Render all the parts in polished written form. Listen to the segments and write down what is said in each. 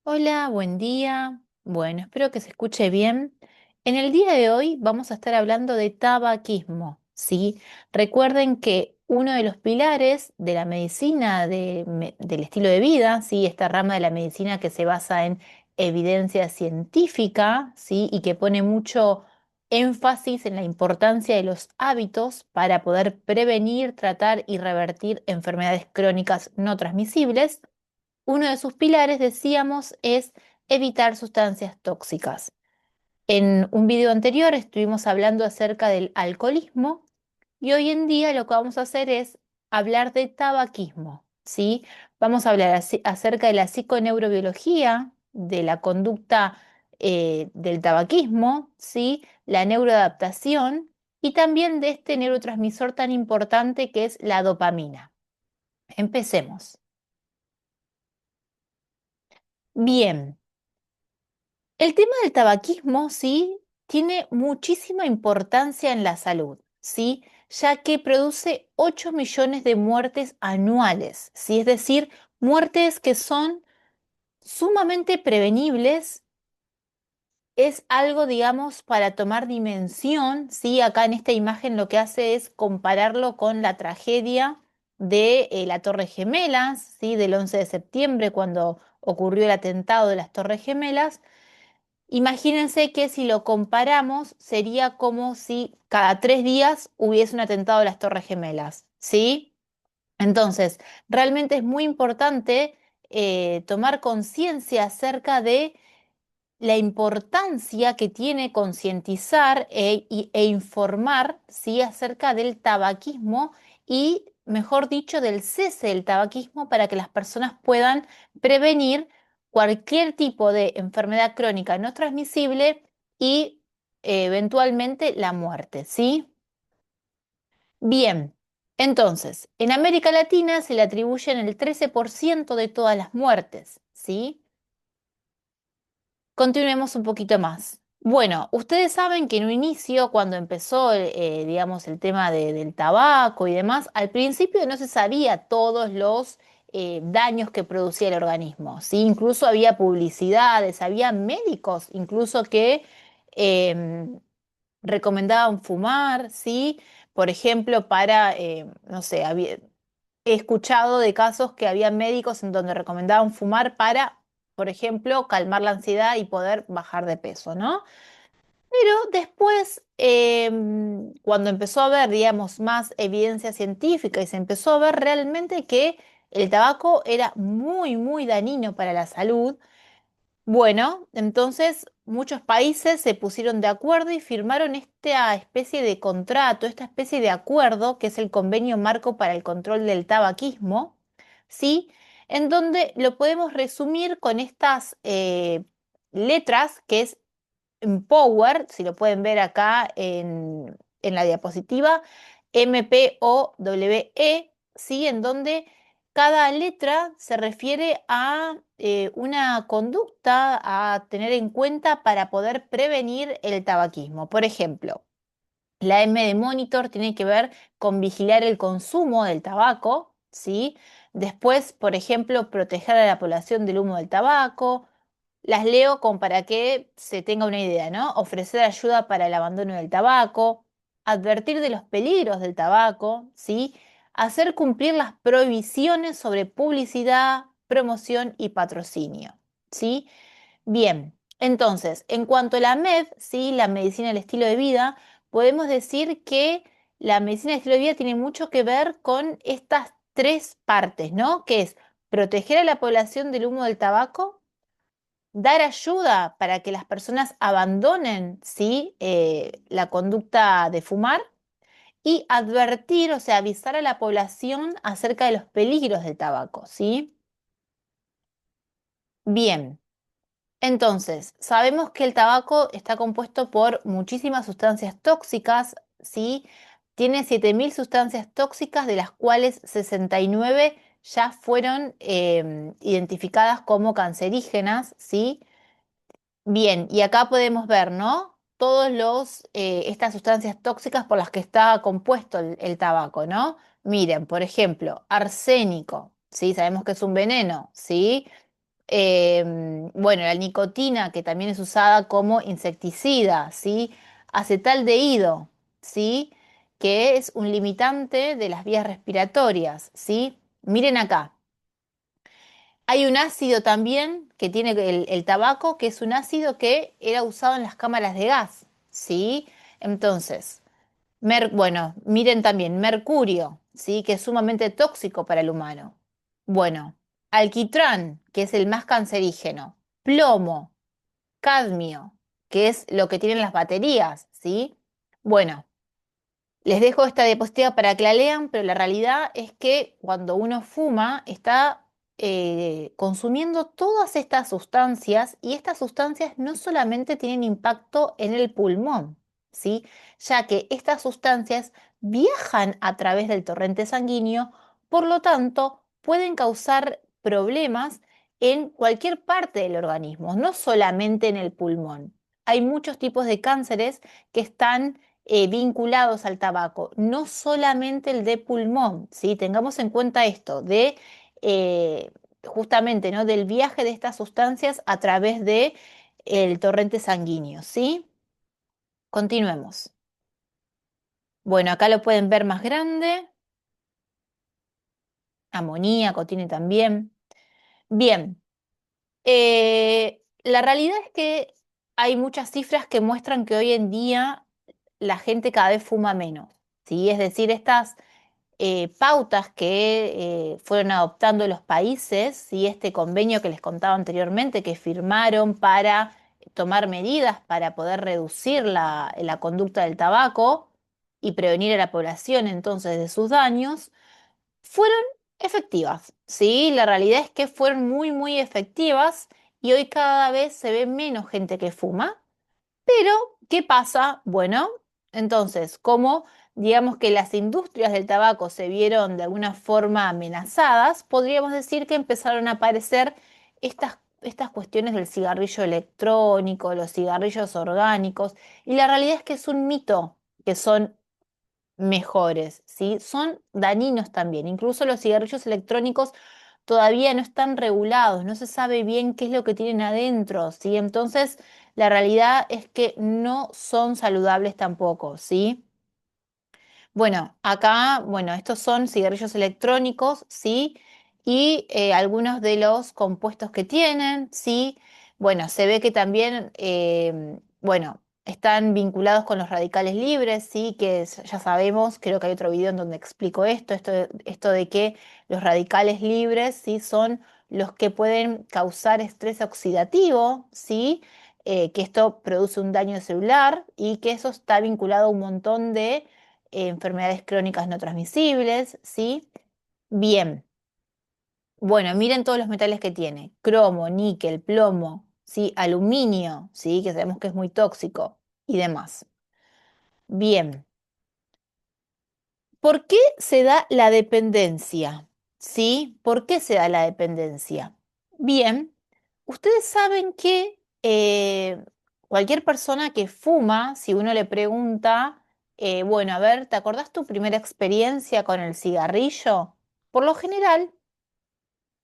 Hola, buen día. Bueno, espero que se escuche bien. En el día de hoy vamos a estar hablando de tabaquismo, ¿sí? Recuerden que uno de los pilares de la medicina del estilo de vida, ¿sí? Esta rama de la medicina que se basa en evidencia científica, ¿sí? Y que pone mucho énfasis en la importancia de los hábitos para poder prevenir, tratar y revertir enfermedades crónicas no transmisibles. Uno de sus pilares, decíamos, es evitar sustancias tóxicas. En un video anterior estuvimos hablando acerca del alcoholismo y hoy en día lo que vamos a hacer es hablar de tabaquismo, ¿sí? Vamos a hablar acerca de la psiconeurobiología, de la conducta del tabaquismo, ¿sí? La neuroadaptación y también de este neurotransmisor tan importante que es la dopamina. Empecemos. Bien. El tema del tabaquismo, sí, tiene muchísima importancia en la salud, sí, ya que produce 8 millones de muertes anuales, sí, es decir, muertes que son sumamente prevenibles. Es algo, digamos, para tomar dimensión, sí, acá en esta imagen lo que hace es compararlo con la tragedia de la Torre Gemelas, sí, del 11 de septiembre, cuando ocurrió el atentado de las Torres Gemelas. Imagínense que si lo comparamos, sería como si cada 3 días hubiese un atentado de las Torres Gemelas, ¿sí? Entonces, realmente es muy importante tomar conciencia acerca de la importancia que tiene concientizar e informar, ¿sí? Acerca del tabaquismo y, mejor dicho, del cese del tabaquismo para que las personas puedan prevenir cualquier tipo de enfermedad crónica no transmisible y eventualmente la muerte, ¿sí? Bien, entonces, en América Latina se le atribuyen el 13% de todas las muertes, ¿sí? Continuemos un poquito más. Bueno, ustedes saben que en un inicio, cuando empezó, digamos, el tema del tabaco y demás, al principio no se sabía todos los daños que producía el organismo, ¿sí? Incluso había publicidades, había médicos incluso que em, recomendaban fumar, ¿sí? Por ejemplo, para, no sé, he escuchado de casos que había médicos en donde recomendaban fumar para, por ejemplo, calmar la ansiedad y poder bajar de peso, ¿no? Pero después, cuando empezó a haber, digamos, más evidencia científica y se empezó a ver realmente que el tabaco era muy, muy dañino para la salud, bueno, entonces muchos países se pusieron de acuerdo y firmaron esta especie de contrato, esta especie de acuerdo, que es el Convenio Marco para el Control del Tabaquismo, ¿sí? En donde lo podemos resumir con estas letras, que es Empower, si lo pueden ver acá en la diapositiva, MPOWE, ¿sí? En donde cada letra se refiere a una conducta a tener en cuenta para poder prevenir el tabaquismo. Por ejemplo, la M de monitor tiene que ver con vigilar el consumo del tabaco, ¿sí? Después, por ejemplo, proteger a la población del humo del tabaco. Las leo como para que se tenga una idea, ¿no? Ofrecer ayuda para el abandono del tabaco, advertir de los peligros del tabaco, ¿sí? Hacer cumplir las prohibiciones sobre publicidad, promoción y patrocinio, ¿sí? Bien, entonces, en cuanto a la MED, ¿sí? La medicina del estilo de vida, podemos decir que la medicina del estilo de vida tiene mucho que ver con estas tres partes, ¿no? Que es proteger a la población del humo del tabaco, dar ayuda para que las personas abandonen, ¿sí? La conducta de fumar y advertir, o sea, avisar a la población acerca de los peligros del tabaco, ¿sí? Bien. Entonces, sabemos que el tabaco está compuesto por muchísimas sustancias tóxicas, ¿sí? Tiene 7.000 sustancias tóxicas, de las cuales 69 ya fueron identificadas como cancerígenas, ¿sí? Bien, y acá podemos ver, ¿no? Estas sustancias tóxicas por las que está compuesto el tabaco, ¿no? Miren, por ejemplo, arsénico, ¿sí? Sabemos que es un veneno, ¿sí? Bueno, la nicotina, que también es usada como insecticida, ¿sí? Acetaldehído, ¿sí? Que es un limitante de las vías respiratorias, ¿sí? Miren acá. Hay un ácido también que tiene el tabaco, que es un ácido que era usado en las cámaras de gas, ¿sí? Entonces, bueno, miren también mercurio, ¿sí? Que es sumamente tóxico para el humano. Bueno, alquitrán, que es el más cancerígeno. Plomo, cadmio, que es lo que tienen las baterías, ¿sí? Bueno, les dejo esta diapositiva para que la lean, pero la realidad es que cuando uno fuma está consumiendo todas estas sustancias y estas sustancias no solamente tienen impacto en el pulmón, ¿sí? Ya que estas sustancias viajan a través del torrente sanguíneo, por lo tanto pueden causar problemas en cualquier parte del organismo, no solamente en el pulmón. Hay muchos tipos de cánceres que están vinculados al tabaco, no solamente el de pulmón, ¿sí? Tengamos en cuenta esto de justamente, ¿no? Del viaje de estas sustancias a través de el torrente sanguíneo, ¿sí? Continuemos. Bueno, acá lo pueden ver más grande, amoníaco tiene también. Bien, la realidad es que hay muchas cifras que muestran que hoy en día la gente cada vez fuma menos, ¿sí? Es decir, estas pautas que fueron adoptando los países y este convenio que les contaba anteriormente, que firmaron para tomar medidas para poder reducir la conducta del tabaco y prevenir a la población entonces de sus daños, fueron efectivas, ¿sí? La realidad es que fueron muy, muy efectivas y hoy cada vez se ve menos gente que fuma. Pero, ¿qué pasa? Bueno, entonces, como digamos que las industrias del tabaco se vieron de alguna forma amenazadas, podríamos decir que empezaron a aparecer estas cuestiones del cigarrillo electrónico, los cigarrillos orgánicos, y la realidad es que es un mito que son mejores, ¿sí? Son dañinos también. Incluso los cigarrillos electrónicos todavía no están regulados, no se sabe bien qué es lo que tienen adentro, ¿sí? Entonces, la realidad es que no son saludables tampoco, ¿sí? Bueno, acá, bueno, estos son cigarrillos electrónicos, ¿sí? Y algunos de los compuestos que tienen, ¿sí? Bueno, se ve que también, bueno, están vinculados con los radicales libres, ¿sí? Que ya sabemos, creo que hay otro video en donde explico esto de que los radicales libres, ¿sí? Son los que pueden causar estrés oxidativo, ¿sí? Que esto produce un daño celular y que eso está vinculado a un montón de enfermedades crónicas no transmisibles, ¿sí? Bien, bueno, miren todos los metales que tiene: cromo, níquel, plomo, ¿sí? Aluminio, ¿sí? Que sabemos que es muy tóxico y demás. Bien, ¿por qué se da la dependencia? ¿Sí? ¿Por qué se da la dependencia? Bien, ustedes saben que cualquier persona que fuma, si uno le pregunta, bueno, a ver, ¿te acordás tu primera experiencia con el cigarrillo? Por lo general,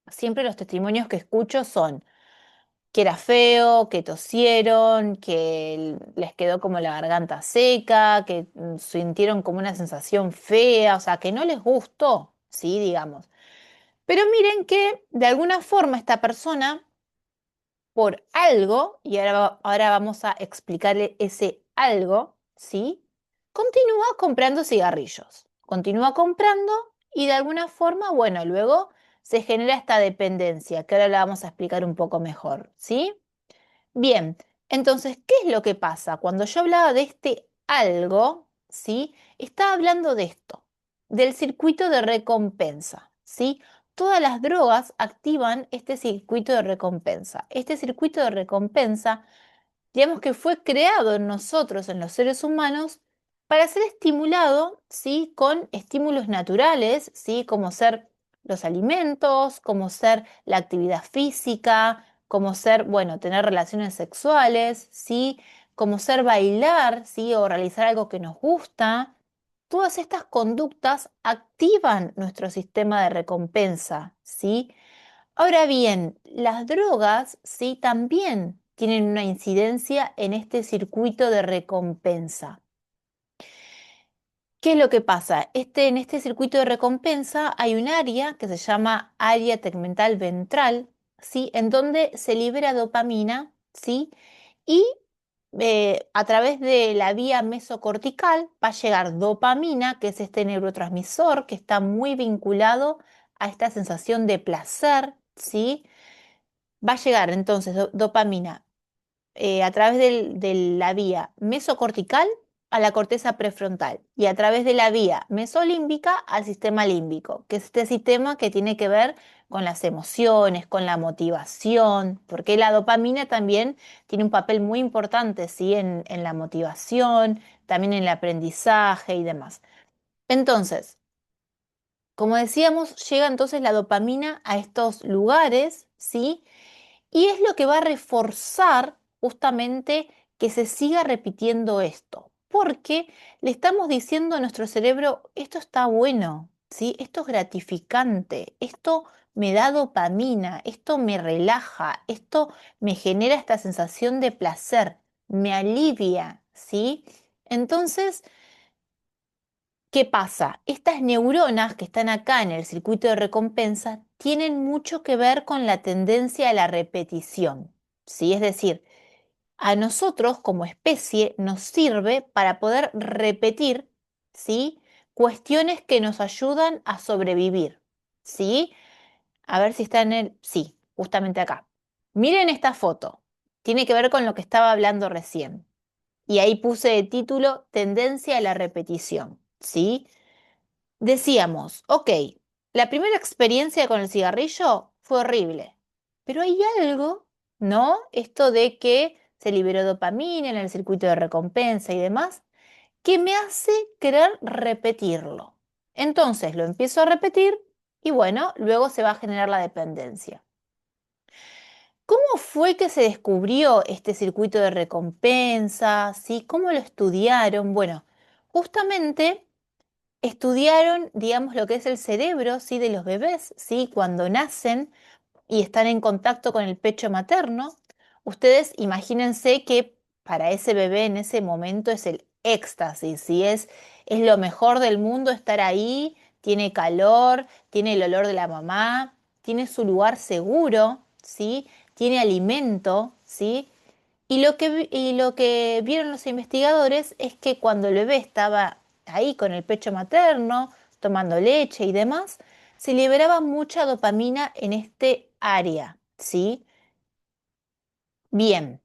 siempre los testimonios que escucho son que era feo, que tosieron, que les quedó como la garganta seca, que sintieron como una sensación fea, o sea, que no les gustó, sí, digamos. Pero miren que de alguna forma esta persona, por algo, y ahora vamos a explicarle ese algo, ¿sí? Continúa comprando cigarrillos, continúa comprando y de alguna forma, bueno, luego se genera esta dependencia, que ahora la vamos a explicar un poco mejor, ¿sí? Bien, entonces, ¿qué es lo que pasa? Cuando yo hablaba de este algo, ¿sí? Estaba hablando de esto, del circuito de recompensa, ¿sí? Todas las drogas activan este circuito de recompensa. Este circuito de recompensa, digamos que fue creado en nosotros, en los seres humanos, para ser estimulado, ¿sí? Con estímulos naturales, ¿sí? Como ser los alimentos, como ser la actividad física, como ser, bueno, tener relaciones sexuales, ¿sí? Como ser bailar, ¿sí? O realizar algo que nos gusta. Todas estas conductas activan nuestro sistema de recompensa, ¿sí? Ahora bien, las drogas, ¿sí? También tienen una incidencia en este circuito de recompensa. ¿Qué es lo que pasa? En este circuito de recompensa hay un área que se llama área tegmental ventral, ¿sí? En donde se libera dopamina, ¿sí? Y a través de la vía mesocortical va a llegar dopamina, que es este neurotransmisor que está muy vinculado a esta sensación de placer, ¿sí? Va a llegar entonces dopamina a través de la vía mesocortical a la corteza prefrontal y a través de la vía mesolímbica al sistema límbico, que es este sistema que tiene que ver con las emociones, con la motivación, porque la dopamina también tiene un papel muy importante, ¿sí? En la motivación, también en el aprendizaje y demás. Entonces, como decíamos, llega entonces la dopamina a estos lugares, ¿sí? Y es lo que va a reforzar justamente que se siga repitiendo esto, porque le estamos diciendo a nuestro cerebro, esto está bueno, ¿sí? Esto es gratificante, esto me da dopamina, esto me relaja, esto me genera esta sensación de placer, me alivia, ¿sí? Entonces, ¿qué pasa? Estas neuronas que están acá en el circuito de recompensa tienen mucho que ver con la tendencia a la repetición, ¿sí? Es decir, a nosotros como especie nos sirve para poder repetir, ¿sí? Cuestiones que nos ayudan a sobrevivir, ¿sí? A ver si está en el... Sí, justamente acá. Miren esta foto. Tiene que ver con lo que estaba hablando recién. Y ahí puse de título Tendencia a la repetición, ¿sí? Decíamos, ok, la primera experiencia con el cigarrillo fue horrible, pero hay algo, ¿no? Esto de que se liberó dopamina en el circuito de recompensa y demás, que me hace querer repetirlo. Entonces lo empiezo a repetir y bueno, luego se va a generar la dependencia. ¿Cómo fue que se descubrió este circuito de recompensa? ¿Sí? ¿Cómo lo estudiaron? Bueno, justamente estudiaron, digamos, lo que es el cerebro, ¿sí? De los bebés, ¿sí? Cuando nacen y están en contacto con el pecho materno. Ustedes imagínense que para ese bebé en ese momento es el éxtasis, ¿sí? Es lo mejor del mundo estar ahí, tiene calor, tiene el olor de la mamá, tiene su lugar seguro, ¿sí? Tiene alimento, ¿sí? Y lo que vieron los investigadores es que cuando el bebé estaba ahí con el pecho materno, tomando leche y demás, se liberaba mucha dopamina en este área, ¿sí? Bien,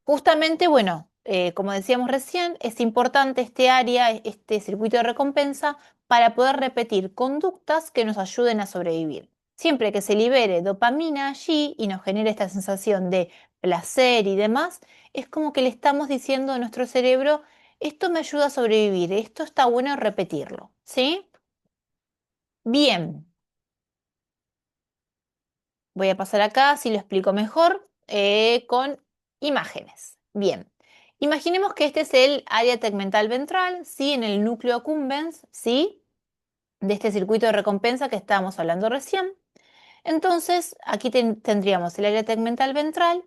justamente, bueno, como decíamos recién, es importante este área, este circuito de recompensa, para poder repetir conductas que nos ayuden a sobrevivir. Siempre que se libere dopamina allí y nos genere esta sensación de placer y demás, es como que le estamos diciendo a nuestro cerebro, esto me ayuda a sobrevivir, esto está bueno repetirlo, ¿sí? Bien. Voy a pasar acá, si lo explico mejor, con imágenes. Bien, imaginemos que este es el área tegmental ventral, ¿sí? En el núcleo accumbens, ¿sí? De este circuito de recompensa que estábamos hablando recién. Entonces, aquí tendríamos el área tegmental ventral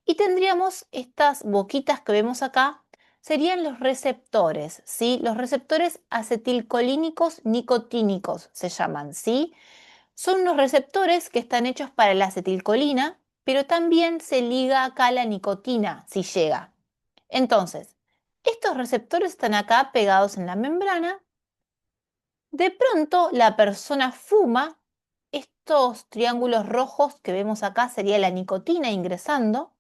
y tendríamos estas boquitas que vemos acá, serían los receptores, ¿sí? Los receptores acetilcolínicos nicotínicos se llaman, ¿sí? Son unos receptores que están hechos para la acetilcolina, pero también se liga acá la nicotina si llega. Entonces, estos receptores están acá pegados en la membrana. De pronto la persona fuma, estos triángulos rojos que vemos acá sería la nicotina ingresando.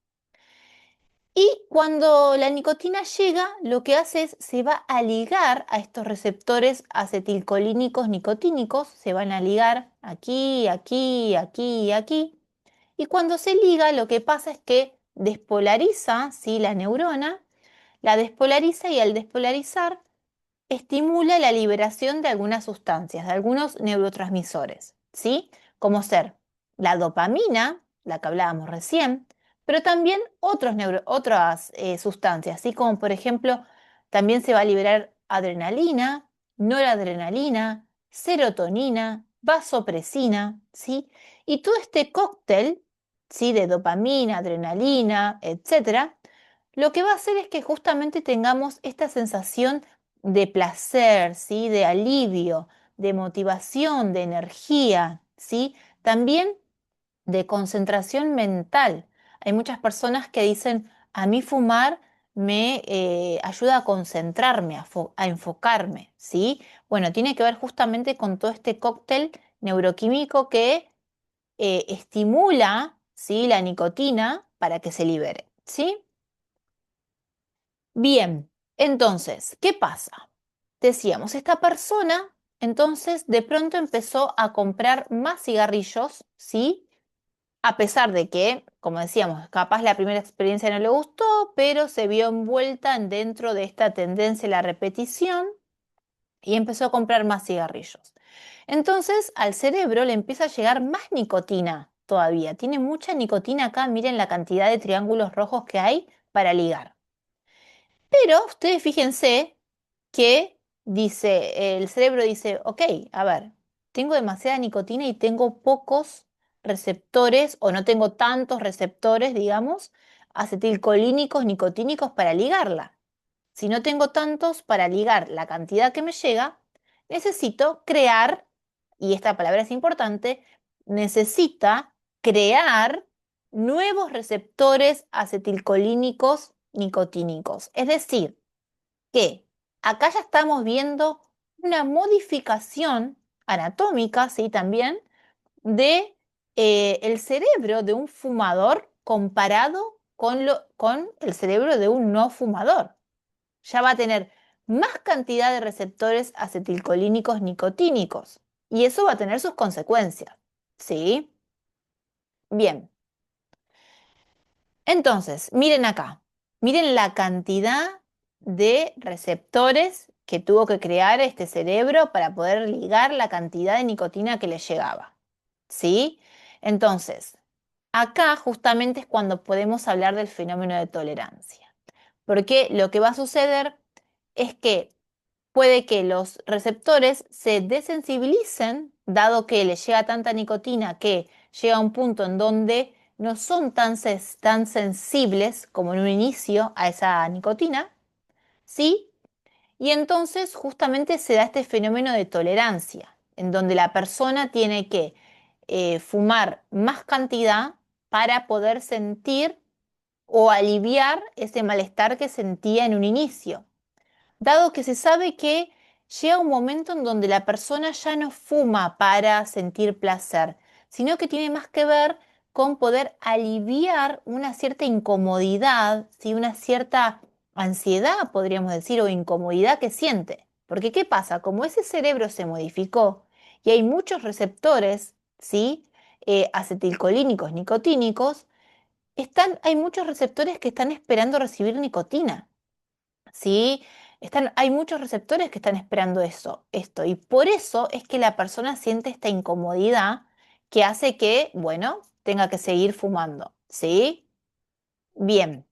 Y cuando la nicotina llega, lo que hace es se va a ligar a estos receptores acetilcolínicos nicotínicos, se van a ligar aquí, aquí, aquí y aquí. Y cuando se liga, lo que pasa es que despolariza, ¿sí? La neurona, la despolariza y al despolarizar estimula la liberación de algunas sustancias, de algunos neurotransmisores, ¿sí? Como ser la dopamina, la que hablábamos recién, pero también otras sustancias, así como por ejemplo, también se va a liberar adrenalina, noradrenalina, serotonina, vasopresina, ¿sí? Y todo este cóctel, ¿sí? De dopamina, adrenalina, etcétera, lo que va a hacer es que justamente tengamos esta sensación de placer, ¿sí? De alivio, de motivación, de energía, ¿sí? También de concentración mental. Hay muchas personas que dicen, a mí fumar me ayuda a concentrarme, a enfocarme, ¿sí? Bueno, tiene que ver justamente con todo este cóctel neuroquímico que estimula, ¿sí? La nicotina para que se libere, ¿sí? Bien, entonces, ¿qué pasa? Decíamos, esta persona entonces de pronto empezó a comprar más cigarrillos, ¿sí? A pesar de que, como decíamos, capaz la primera experiencia no le gustó, pero se vio envuelta dentro de esta tendencia a la repetición y empezó a comprar más cigarrillos. Entonces al cerebro le empieza a llegar más nicotina todavía. Tiene mucha nicotina acá, miren la cantidad de triángulos rojos que hay para ligar. Pero ustedes fíjense que dice, el cerebro dice, ok, a ver, tengo demasiada nicotina y tengo pocos receptores o no tengo tantos receptores, digamos, acetilcolínicos, nicotínicos para ligarla. Si no tengo tantos para ligar la cantidad que me llega, necesito crear, y esta palabra es importante, necesita crear nuevos receptores acetilcolínicos nicotínicos. Es decir, que acá ya estamos viendo una modificación anatómica, sí, también, de el cerebro de un fumador comparado con el cerebro de un no fumador. Ya va a tener más cantidad de receptores acetilcolínicos nicotínicos y eso va a tener sus consecuencias, ¿sí? Bien. Entonces, miren acá, miren la cantidad de receptores que tuvo que crear este cerebro para poder ligar la cantidad de nicotina que le llegaba. ¿Sí? Entonces, acá justamente es cuando podemos hablar del fenómeno de tolerancia. Porque lo que va a suceder es que puede que los receptores se desensibilicen, dado que le llega tanta nicotina que llega a un punto en donde no son tan sensibles como en un inicio a esa nicotina, ¿sí? Y entonces justamente se da este fenómeno de tolerancia, en donde la persona tiene que fumar más cantidad para poder sentir o aliviar ese malestar que sentía en un inicio, dado que se sabe que llega un momento en donde la persona ya no fuma para sentir placer, sino que tiene más que ver con poder aliviar una cierta incomodidad, ¿sí? Una cierta ansiedad, podríamos decir, o incomodidad que siente. Porque ¿qué pasa? Como ese cerebro se modificó y hay muchos receptores, ¿sí? Acetilcolínicos, nicotínicos, hay muchos receptores que están esperando recibir nicotina. ¿Sí? Hay muchos receptores que están esperando esto, y por eso es que la persona siente esta incomodidad que hace que, bueno, tenga que seguir fumando, ¿sí? Bien.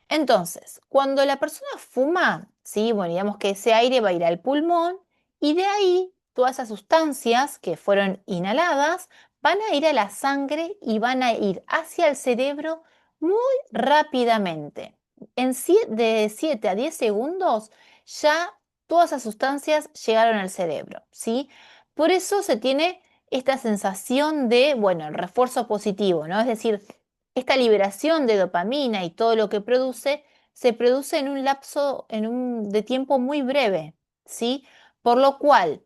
Entonces, cuando la persona fuma, sí, bueno, digamos que ese aire va a ir al pulmón y de ahí todas esas sustancias que fueron inhaladas van a ir a la sangre y van a ir hacia el cerebro muy rápidamente. De 7 a 10 segundos ya todas esas sustancias llegaron al cerebro, ¿sí? Por eso se tiene esta sensación de, bueno, el refuerzo positivo, ¿no? Es decir, esta liberación de dopamina y todo lo que produce se produce en un lapso de tiempo muy breve, ¿sí? Por lo cual,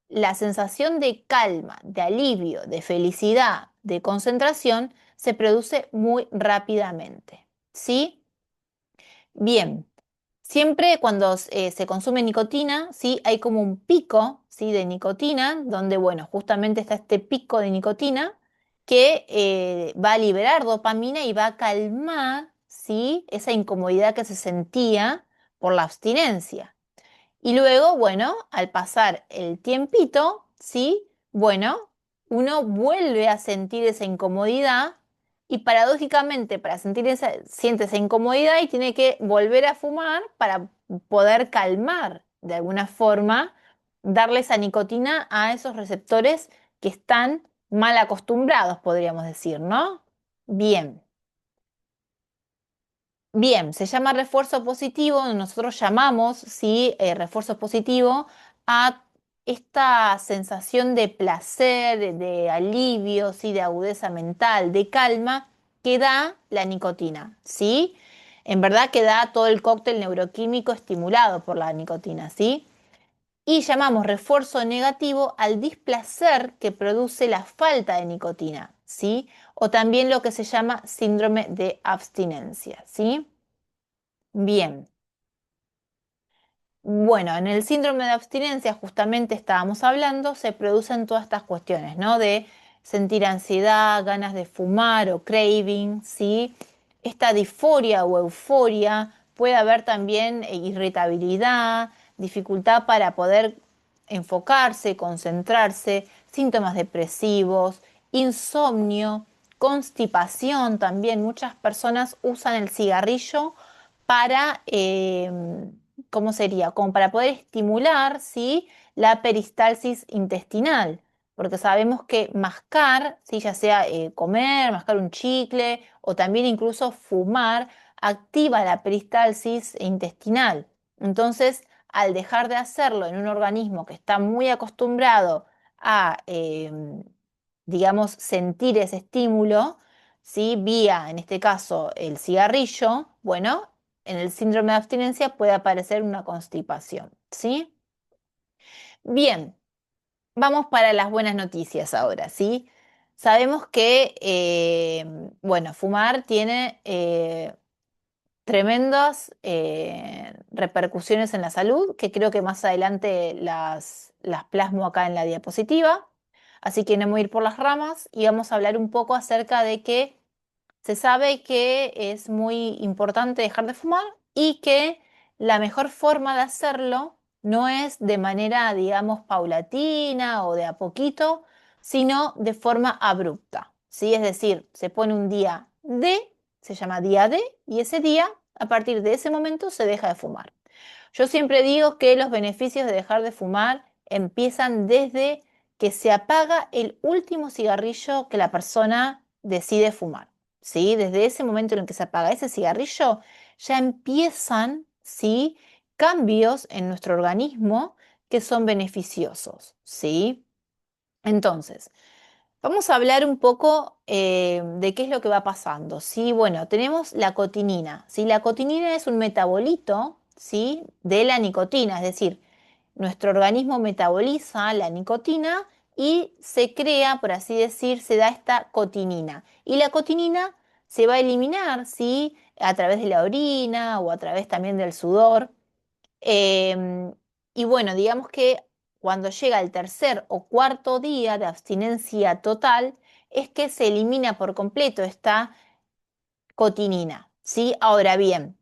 la sensación de calma, de alivio, de felicidad, de concentración se produce muy rápidamente, ¿sí? Bien, siempre cuando se consume nicotina, ¿sí? Hay como un pico, ¿sí? De nicotina, donde, bueno, justamente está este pico de nicotina que va a liberar dopamina y va a calmar, ¿sí? Esa incomodidad que se sentía por la abstinencia. Y luego, bueno, al pasar el tiempito, ¿sí? Bueno, uno vuelve a sentir esa incomodidad y paradójicamente para siente esa incomodidad y tiene que volver a fumar para poder calmar de alguna forma darle esa nicotina a esos receptores que están mal acostumbrados, podríamos decir, ¿no? Bien. Bien, se llama refuerzo positivo, nosotros llamamos, sí, refuerzo positivo a esta sensación de placer, de alivio, sí, de agudeza mental, de calma que da la nicotina, ¿sí? En verdad que da todo el cóctel neuroquímico estimulado por la nicotina, ¿sí? Y llamamos refuerzo negativo al displacer que produce la falta de nicotina, ¿sí? O también lo que se llama síndrome de abstinencia, ¿sí? Bien, bueno, en el síndrome de abstinencia, justamente estábamos hablando, se producen todas estas cuestiones, ¿no? De sentir ansiedad, ganas de fumar o craving, ¿sí? Esta disforia o euforia, puede haber también irritabilidad, dificultad para poder enfocarse, concentrarse, síntomas depresivos, insomnio, constipación también. Muchas personas usan el cigarrillo para, ¿cómo sería? Como para poder estimular, ¿sí? La peristalsis intestinal, porque sabemos que mascar, ¿sí? Ya sea comer, mascar un chicle o también incluso fumar, activa la peristalsis intestinal. Entonces, al dejar de hacerlo en un organismo que está muy acostumbrado a, digamos, sentir ese estímulo, ¿sí? Vía, en este caso, el cigarrillo, bueno, en el síndrome de abstinencia puede aparecer una constipación, ¿sí? Bien, vamos para las buenas noticias ahora, ¿sí? Sabemos que, bueno, fumar tiene tremendas repercusiones en la salud, que creo que más adelante las plasmo acá en la diapositiva. Así que no me voy a ir por las ramas y vamos a hablar un poco acerca de que se sabe que es muy importante dejar de fumar y que la mejor forma de hacerlo no es de manera, digamos, paulatina o de a poquito, sino de forma abrupta, ¿sí? Es decir, se pone un día D, se llama día D, y ese día, a partir de ese momento, se deja de fumar. Yo siempre digo que los beneficios de dejar de fumar empiezan desde que se apaga el último cigarrillo que la persona decide fumar. ¿Sí? Desde ese momento en el que se apaga ese cigarrillo, ya empiezan, ¿sí? Cambios en nuestro organismo que son beneficiosos, ¿sí? Entonces, vamos a hablar un poco de qué es lo que va pasando, ¿sí? Bueno, tenemos la cotinina, ¿sí? La cotinina es un metabolito, ¿sí? De la nicotina, es decir, nuestro organismo metaboliza la nicotina y se crea, por así decir, se da esta cotinina. Y la cotinina se va a eliminar, ¿sí? A través de la orina o a través también del sudor. Em, y bueno, digamos que cuando llega el tercer o cuarto día de abstinencia total, es que se elimina por completo esta cotinina, ¿sí? Ahora bien,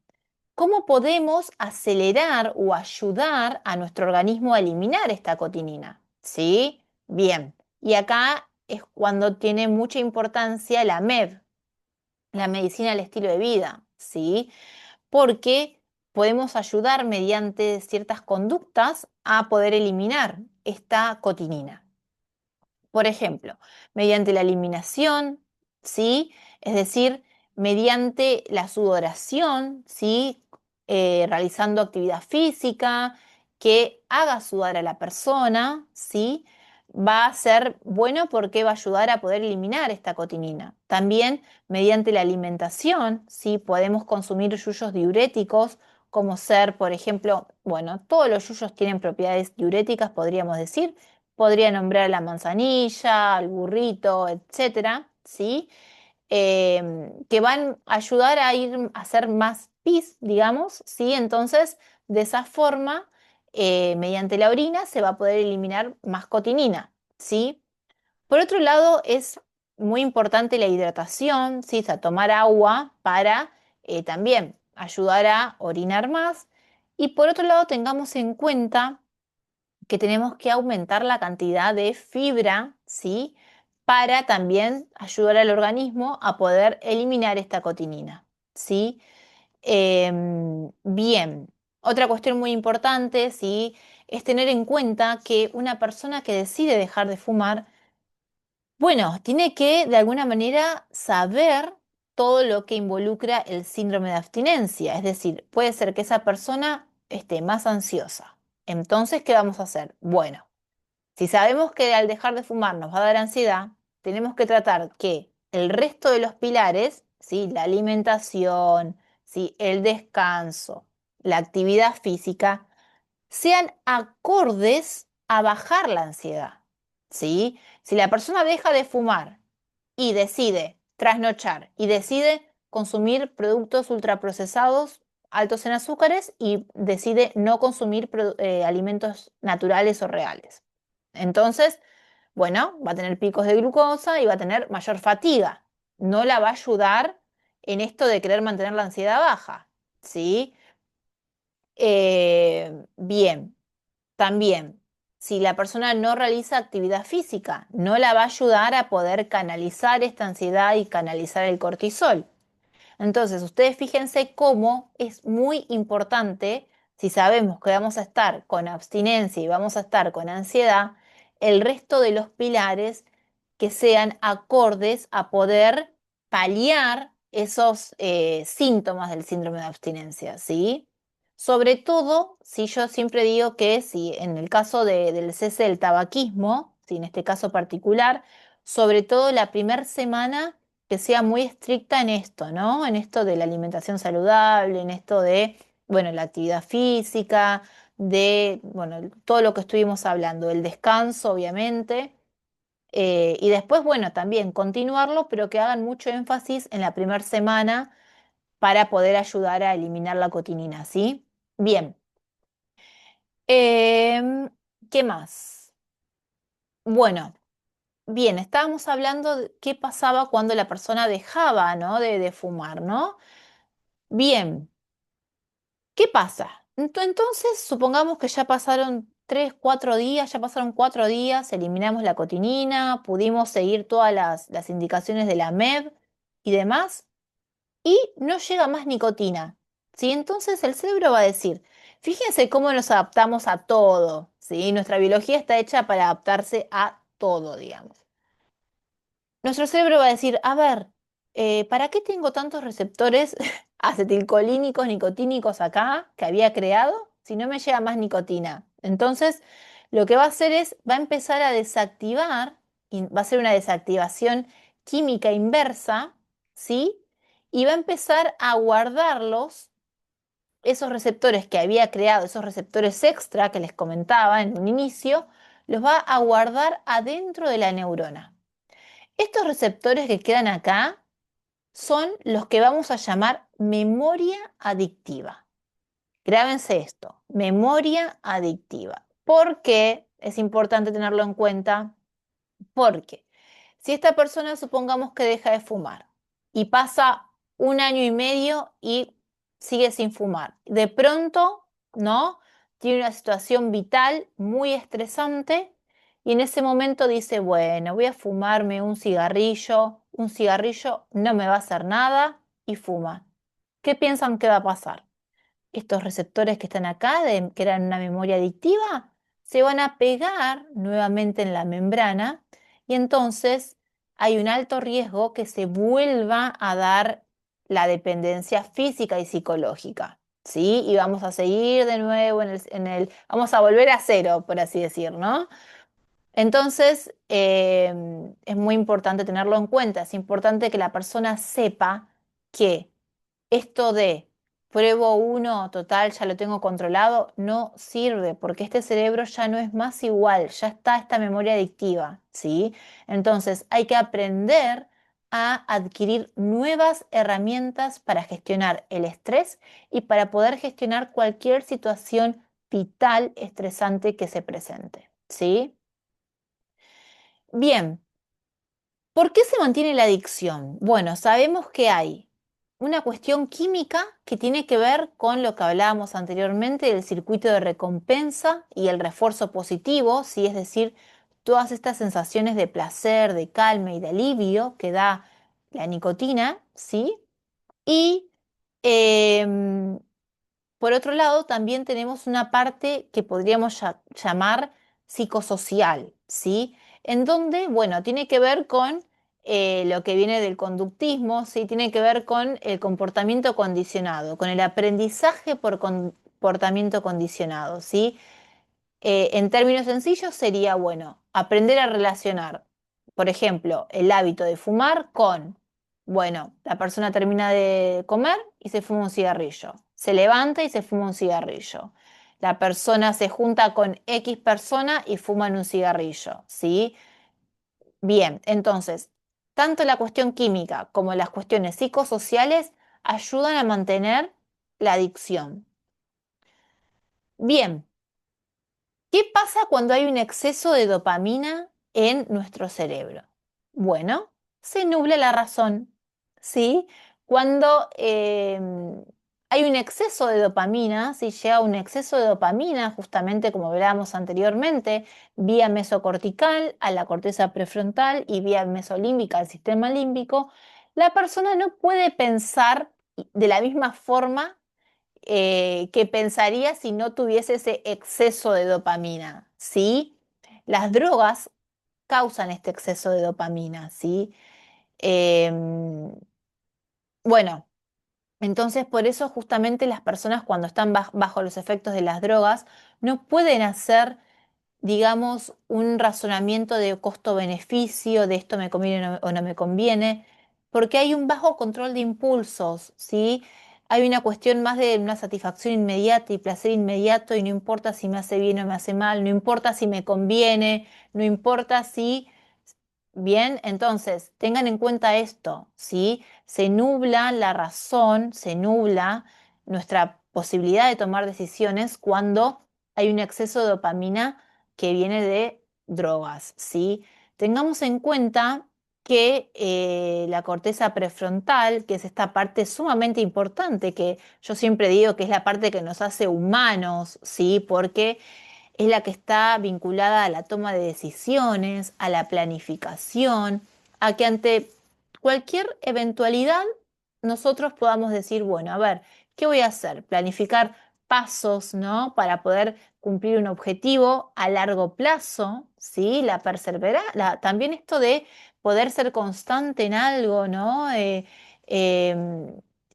¿cómo podemos acelerar o ayudar a nuestro organismo a eliminar esta cotinina? ¿Sí? Bien. Y acá es cuando tiene mucha importancia la MEV, la medicina del estilo de vida, ¿sí? Porque podemos ayudar mediante ciertas conductas a poder eliminar esta cotinina. Por ejemplo, mediante la eliminación, ¿sí? Es decir, mediante la sudoración, ¿sí? Realizando actividad física que haga sudar a la persona, ¿sí? Va a ser bueno porque va a ayudar a poder eliminar esta cotinina. También mediante la alimentación, ¿sí? Podemos consumir yuyos diuréticos, como ser, por ejemplo, bueno, todos los yuyos tienen propiedades diuréticas, podríamos decir. Podría nombrar la manzanilla, el burrito, etcétera, ¿sí? Que van a ayudar a ir a hacer más pis, digamos, ¿sí? Entonces, de esa forma, mediante la orina se va a poder eliminar más cotinina, ¿sí? Por otro lado, es muy importante la hidratación, ¿sí? O sea, tomar agua para también ayudar a orinar más. Y por otro lado, tengamos en cuenta que tenemos que aumentar la cantidad de fibra, ¿sí? Para también ayudar al organismo a poder eliminar esta cotinina, ¿sí? Bien, otra cuestión muy importante, ¿sí? es tener en cuenta que una persona que decide dejar de fumar, bueno, tiene que de alguna manera saber todo lo que involucra el síndrome de abstinencia. Es decir, puede ser que esa persona esté más ansiosa. Entonces, ¿qué vamos a hacer? Bueno, si sabemos que al dejar de fumar nos va a dar ansiedad, tenemos que tratar que el resto de los pilares, ¿sí? La alimentación, ¿sí? El descanso, la actividad física, sean acordes a bajar la ansiedad, ¿sí? Si la persona deja de fumar y decide trasnochar y decide consumir productos ultraprocesados altos en azúcares y decide no consumir alimentos naturales o reales. Entonces, bueno, va a tener picos de glucosa y va a tener mayor fatiga. No la va a ayudar en esto de querer mantener la ansiedad baja, ¿sí? Bien. También, si la persona no realiza actividad física, no la va a ayudar a poder canalizar esta ansiedad y canalizar el cortisol. Entonces, ustedes fíjense cómo es muy importante, si sabemos que vamos a estar con abstinencia y vamos a estar con ansiedad, el resto de los pilares que sean acordes a poder paliar esos síntomas del síndrome de abstinencia, ¿sí? Sobre todo, si yo siempre digo que si en el caso del cese del tabaquismo, si en este caso particular, sobre todo la primera semana que sea muy estricta en esto, ¿no? En esto de la alimentación saludable, en esto de, bueno, la actividad física, de, bueno, todo lo que estuvimos hablando, el descanso, obviamente, y después, bueno, también continuarlo, pero que hagan mucho énfasis en la primera semana para poder ayudar a eliminar la cotinina, ¿sí? Bien. Em, ¿Qué más? Bueno. Bien, estábamos hablando de qué pasaba cuando la persona dejaba, ¿no? de fumar, ¿no? Bien, ¿qué pasa? Entonces, supongamos que ya pasaron 3, 4 días, ya pasaron 4 días, eliminamos la cotinina, pudimos seguir todas las indicaciones de la MEB y demás, y no llega más nicotina, ¿sí? Entonces el cerebro va a decir, fíjense cómo nos adaptamos a todo, ¿sí? Nuestra biología está hecha para adaptarse a todo, digamos. Nuestro cerebro va a decir, a ver, ¿para qué tengo tantos receptores acetilcolínicos, nicotínicos acá que había creado si no me llega más nicotina? Entonces, lo que va a hacer es, va a empezar a desactivar, y va a ser una desactivación química inversa, ¿sí? Y va a empezar a guardarlos, esos receptores que había creado, esos receptores extra que les comentaba en un inicio, los va a guardar adentro de la neurona. Estos receptores que quedan acá son los que vamos a llamar memoria adictiva. Grábense esto, memoria adictiva. ¿Por qué es importante tenerlo en cuenta? Porque si esta persona supongamos que deja de fumar y pasa 1 año y medio y sigue sin fumar, de pronto, ¿no? Tiene una situación vital muy estresante y en ese momento dice, bueno, voy a fumarme un cigarrillo no me va a hacer nada y fuma. ¿Qué piensan que va a pasar? Estos receptores que están acá, que eran una memoria adictiva, se van a pegar nuevamente en la membrana y entonces hay un alto riesgo que se vuelva a dar la dependencia física y psicológica, ¿sí? Y vamos a seguir de nuevo vamos a volver a cero, por así decir, ¿no? Entonces, es muy importante tenerlo en cuenta, es importante que la persona sepa que esto de pruebo uno, total, ya lo tengo controlado, no sirve porque este cerebro ya no es más igual, ya está esta memoria adictiva, ¿sí? Entonces hay que aprender a adquirir nuevas herramientas para gestionar el estrés y para poder gestionar cualquier situación vital estresante que se presente, ¿sí? Bien. ¿Por qué se mantiene la adicción? Bueno, sabemos que hay una cuestión química que tiene que ver con lo que hablábamos anteriormente del circuito de recompensa y el refuerzo positivo, ¿sí? Es decir, todas estas sensaciones de placer, de calma y de alivio que da la nicotina, ¿sí? Y em, por otro lado, también tenemos una parte que podríamos llamar psicosocial, ¿sí? En donde, bueno, tiene que ver con lo que viene del conductismo, ¿sí? Tiene que ver con el comportamiento condicionado, con el aprendizaje por comportamiento condicionado, ¿sí? En términos sencillos sería, bueno, aprender a relacionar, por ejemplo, el hábito de fumar con, bueno, la persona termina de comer y se fuma un cigarrillo, se levanta y se fuma un cigarrillo. La persona se junta con X persona y fuman un cigarrillo, ¿sí? Bien, entonces, tanto la cuestión química como las cuestiones psicosociales ayudan a mantener la adicción. Bien. ¿Qué pasa cuando hay un exceso de dopamina en nuestro cerebro? Bueno, se nubla la razón, ¿sí? Cuando hay un exceso de dopamina, si llega un exceso de dopamina, justamente como hablábamos anteriormente, vía mesocortical a la corteza prefrontal y vía mesolímbica al sistema límbico, la persona no puede pensar de la misma forma que pensaría si no tuviese ese exceso de dopamina, ¿sí? Las drogas causan este exceso de dopamina, ¿sí? Em, bueno, entonces por eso justamente las personas cuando están bajo los efectos de las drogas no pueden hacer, digamos, un razonamiento de costo-beneficio, de esto me conviene o no me conviene, porque hay un bajo control de impulsos, ¿sí? Hay una cuestión más de una satisfacción inmediata y placer inmediato y no importa si me hace bien o me hace mal, no importa si me conviene, no importa si... Bien, entonces tengan en cuenta esto, ¿sí? Se nubla la razón, se nubla nuestra posibilidad de tomar decisiones cuando hay un exceso de dopamina que viene de drogas, ¿sí? Tengamos en cuenta que la corteza prefrontal, que es esta parte sumamente importante, que yo siempre digo que es la parte que nos hace humanos, ¿sí? Porque es la que está vinculada a la toma de decisiones, a la planificación, a que ante cualquier eventualidad nosotros podamos decir, bueno, a ver, ¿qué voy a hacer? Planificar pasos, ¿no? Para poder cumplir un objetivo a largo plazo, ¿sí? La perseverancia, también esto de poder ser constante en algo, ¿no? Y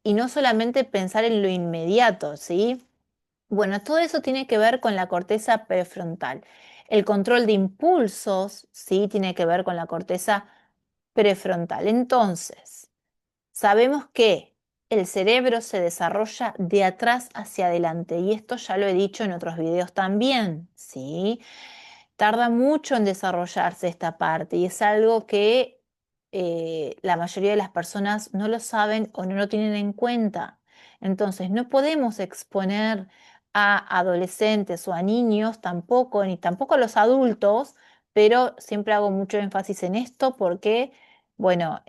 no solamente pensar en lo inmediato, ¿sí? Bueno, todo eso tiene que ver con la corteza prefrontal. El control de impulsos, sí, tiene que ver con la corteza prefrontal. Entonces, sabemos que el cerebro se desarrolla de atrás hacia adelante y esto ya lo he dicho en otros videos también, ¿sí? Tarda mucho en desarrollarse esta parte y es algo que la mayoría de las personas no lo saben o no lo tienen en cuenta. Entonces, no podemos exponer a adolescentes o a niños tampoco, ni tampoco a los adultos, pero siempre hago mucho énfasis en esto porque, bueno,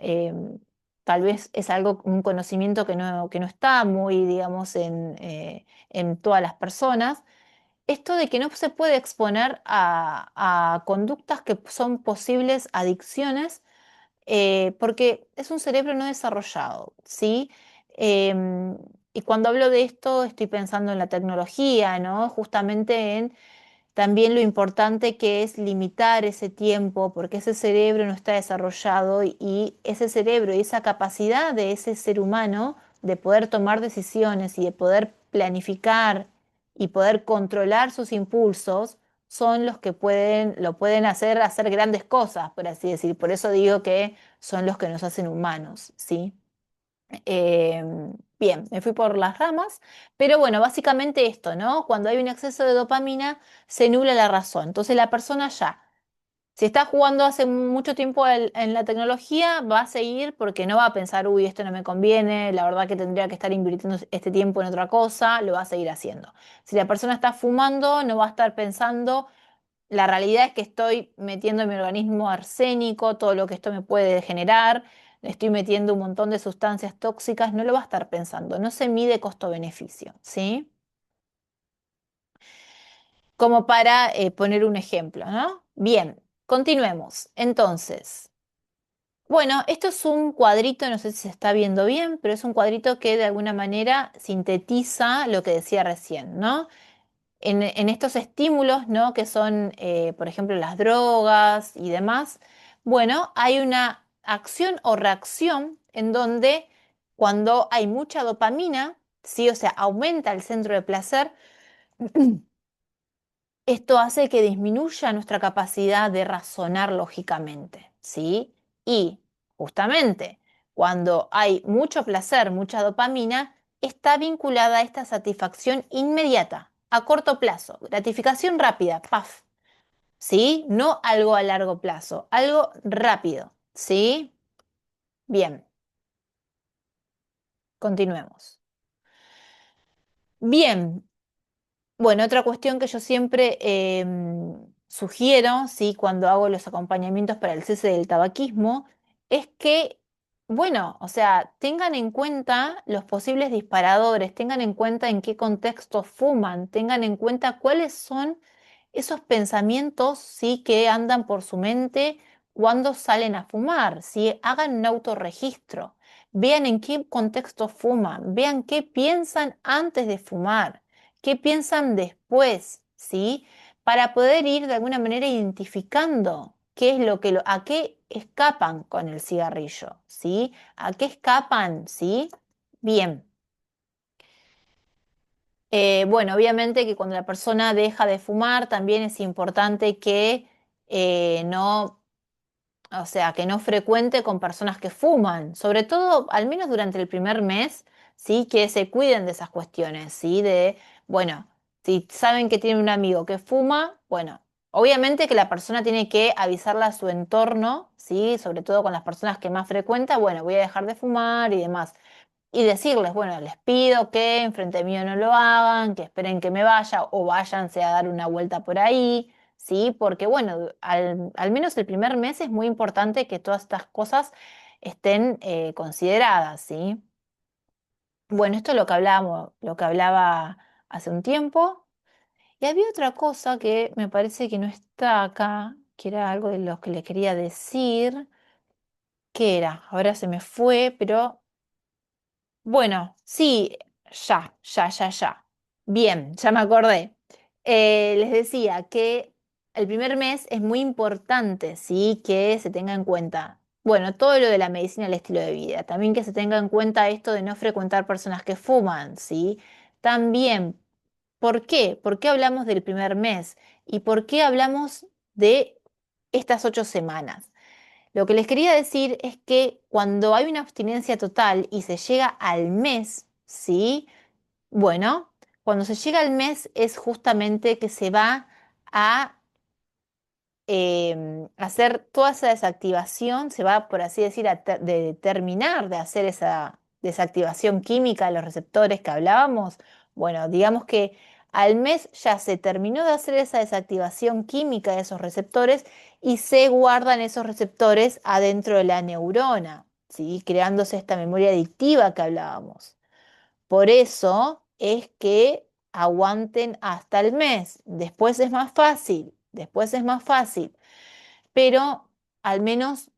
tal vez es algo, un conocimiento que no está muy, digamos, en todas las personas esto de que no se puede exponer a conductas que son posibles adicciones porque es un cerebro no desarrollado, ¿sí? Em, y cuando hablo de esto estoy pensando en la tecnología, ¿no? Justamente en también lo importante que es limitar ese tiempo, porque ese cerebro no está desarrollado y ese cerebro y esa capacidad de ese ser humano de poder tomar decisiones y de poder planificar y poder controlar sus impulsos son los que lo pueden hacer grandes cosas, por así decir. Por eso digo que son los que nos hacen humanos, ¿sí? Bien, me fui por las ramas, pero bueno, básicamente esto, ¿no? Cuando hay un exceso de dopamina, se nubla la razón. Entonces la persona ya, si está jugando hace mucho tiempo en la tecnología, va a seguir porque no va a pensar, uy, esto no me conviene, la verdad que tendría que estar invirtiendo este tiempo en otra cosa, lo va a seguir haciendo. Si la persona está fumando, no va a estar pensando, la realidad es que estoy metiendo en mi organismo arsénico, todo lo que esto me puede generar, estoy metiendo un montón de sustancias tóxicas, no lo va a estar pensando, no se mide costo-beneficio, ¿sí? Como para poner un ejemplo, ¿no? Bien, continuemos. Entonces, Bueno, esto es un cuadrito, no sé si se está viendo bien, pero es un cuadrito que de alguna manera sintetiza lo que decía recién, ¿no? En estos estímulos, ¿no? Que son, por ejemplo, las drogas y demás, bueno, hay una acción o reacción en donde cuando hay mucha dopamina, sí, o sea, aumenta el centro de placer, esto hace que disminuya nuestra capacidad de razonar lógicamente, ¿sí? Y justamente cuando hay mucho placer, mucha dopamina, está vinculada a esta satisfacción inmediata, a corto plazo, gratificación rápida, paf, ¿sí? No algo a largo plazo, algo rápido, ¿sí? Bien, continuemos. Bien, bueno, otra cuestión que yo siempre sugiero, ¿sí? Cuando hago los acompañamientos para el cese del tabaquismo, es que, bueno, o sea, tengan en cuenta los posibles disparadores, tengan en cuenta en qué contexto fuman, tengan en cuenta cuáles son esos pensamientos, ¿sí? Que andan por su mente cuando salen a fumar, ¿sí? Hagan un autorregistro, vean en qué contexto fuman, vean qué piensan antes de fumar. ¿Qué piensan después? ¿Sí? Para poder ir de alguna manera identificando qué es lo que a qué escapan con el cigarrillo, ¿sí? ¿A qué escapan? ¿Sí? Bien. Bueno, obviamente que cuando la persona deja de fumar, también es importante que no, o sea, que no frecuente con personas que fuman, sobre todo al menos durante el primer mes, sí, que se cuiden de esas cuestiones, sí, de, bueno, si saben que tienen un amigo que fuma, bueno, obviamente que la persona tiene que avisarle a su entorno, sí, sobre todo con las personas que más frecuenta, bueno, voy a dejar de fumar y demás y decirles, bueno, les pido que enfrente mío no lo hagan, que esperen que me vaya o váyanse a dar una vuelta por ahí, ¿sí? Porque, bueno, al menos el primer mes es muy importante que todas estas cosas estén consideradas, ¿sí? Bueno, esto es lo que hablábamos, lo que hablaba hace un tiempo. Y había otra cosa que me parece que no está acá, que era algo de lo que le quería decir, que era, ahora se me fue, pero bueno, sí, ya. Bien, ya me acordé. Les decía que el primer mes es muy importante, ¿sí? Que se tenga en cuenta, bueno, todo lo de la medicina y el estilo de vida. También que se tenga en cuenta esto de no frecuentar personas que fuman, ¿sí? También, ¿por qué? ¿Por qué hablamos del primer mes? ¿Y por qué hablamos de estas 8 semanas? Lo que les quería decir es que cuando hay una abstinencia total y se llega al mes, ¿sí? Bueno, cuando se llega al mes es justamente que se va a hacer toda esa desactivación, se va, por así decir, de terminar de hacer esa desactivación química de los receptores que hablábamos. Bueno, digamos que al mes ya se terminó de hacer esa desactivación química de esos receptores y se guardan esos receptores adentro de la neurona, ¿sí? Creándose esta memoria adictiva que hablábamos. Por eso es que aguanten hasta el mes. Después es más fácil, pero al menos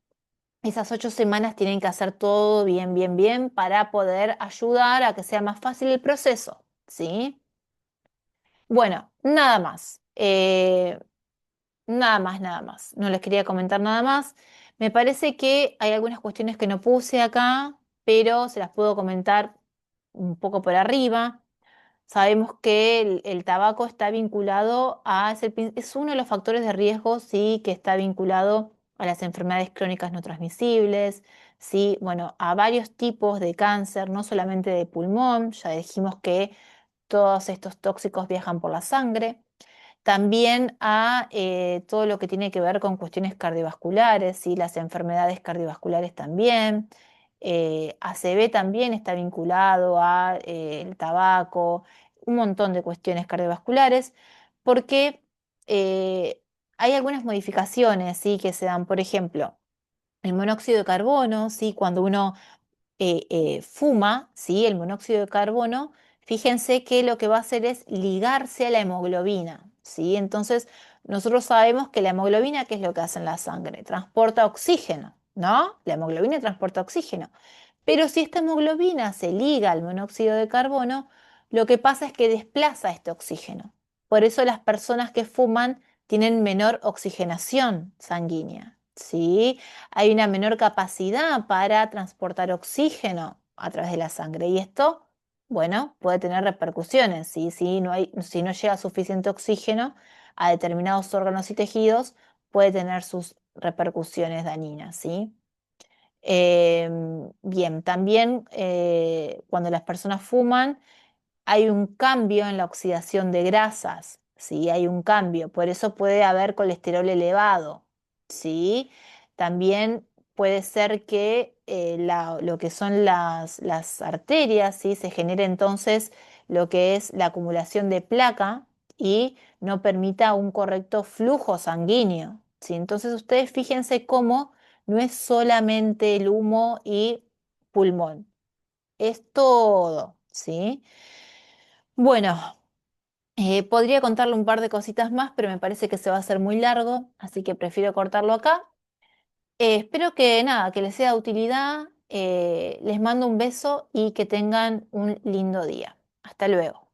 esas 8 semanas tienen que hacer todo bien para poder ayudar a que sea más fácil el proceso, ¿sí? Bueno, nada más. Nada más. No les quería comentar nada más. Me parece que hay algunas cuestiones que no puse acá, pero se las puedo comentar un poco por arriba. Sabemos que el tabaco está vinculado es uno de los factores de riesgo, sí, que está vinculado a las enfermedades crónicas no transmisibles, sí, bueno, a varios tipos de cáncer, no solamente de pulmón, ya dijimos que todos estos tóxicos viajan por la sangre. También a todo lo que tiene que ver con cuestiones cardiovasculares, ¿sí? Las enfermedades cardiovasculares también. ACV también está vinculado a el tabaco, un montón de cuestiones cardiovasculares, porque eh, hay algunas modificaciones, ¿sí? Que se dan, por ejemplo, el monóxido de carbono, ¿sí? Cuando uno fuma, ¿sí? El monóxido de carbono, fíjense que lo que va a hacer es ligarse a la hemoglobina, ¿sí? Entonces, nosotros sabemos que la hemoglobina, ¿qué es lo que hace en la sangre? Transporta oxígeno, ¿no? La hemoglobina transporta oxígeno. Pero si esta hemoglobina se liga al monóxido de carbono, lo que pasa es que desplaza este oxígeno. Por eso las personas que fuman tienen menor oxigenación sanguínea, ¿sí? Hay una menor capacidad para transportar oxígeno a través de la sangre y esto, bueno, puede tener repercusiones, ¿sí? Si no llega suficiente oxígeno a determinados órganos y tejidos, puede tener sus repercusiones dañinas, ¿sí? Bien, también cuando las personas fuman hay un cambio en la oxidación de grasas, ¿sí? Hay un cambio, por eso puede haber colesterol elevado, ¿sí? También puede ser que lo que son las arterias, ¿sí? Se genere entonces lo que es la acumulación de placa y no permita un correcto flujo sanguíneo, ¿sí? Entonces ustedes fíjense cómo no es solamente el humo y pulmón, es todo, ¿sí? Bueno, podría contarle un par de cositas más, pero me parece que se va a hacer muy largo, así que prefiero cortarlo acá. Espero que nada, que les sea de utilidad. Les mando un beso y que tengan un lindo día. Hasta luego.